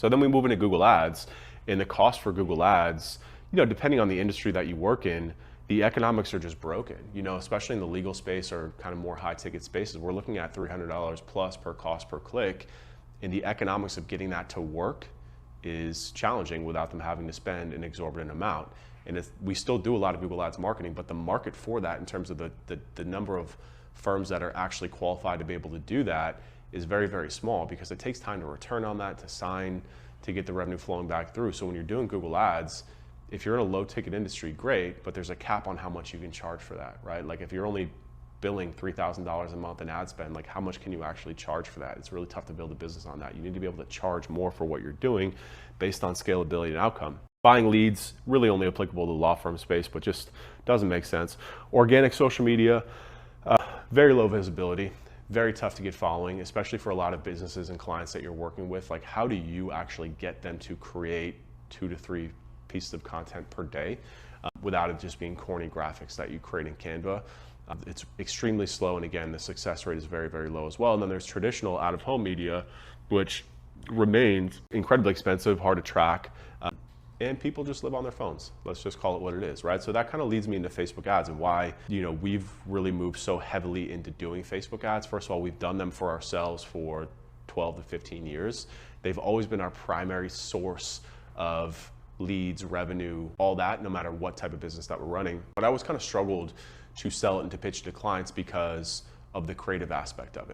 So then we move into Google Ads, and the cost for Google Ads, depending on the industry that you work in, the economics are just broken, especially in the legal space or kind of more high ticket spaces. We're looking at $300 plus per cost per click, and the economics of getting that to work is challenging without them having to spend an exorbitant amount. And we still do a lot of Google Ads marketing, but the market for that in terms of the number of firms that are actually qualified to be able to do that is very, very small, because it takes time to return on that, to sign, to get the revenue flowing back through. So when you're doing Google Ads, if you're in a low ticket industry, great, but there's a cap on how much you can charge for that, right? Like if you're only billing $3,000 a month in ad spend, like how much can you actually charge for that? It's really tough to build a business on that. You need to be able to charge more for what you're doing based on scalability and outcome. Buying leads, really only applicable to the law firm space, but just doesn't make sense. Organic social media, very low visibility, very tough to get following, especially for a lot of businesses and clients that you're working with. Like how do you actually get them to create 2 to 3 pieces of content per day without it just being corny graphics that you create in Canva? It's extremely slow, and again, the success rate is very, very low as well. And then there's traditional out-of-home media, which remains incredibly expensive, hard to track, and people just live on their phones. Let's just call it what it is, right? So that kind of leads me into Facebook ads and why, we've really moved so heavily into doing Facebook ads. First of all, we've done them for ourselves for 12 to 15 years. They've always been our primary source of leads, revenue, all that, no matter what type of business that we're running. But I always kind of struggled to sell it and to pitch to clients because of the creative aspect of it.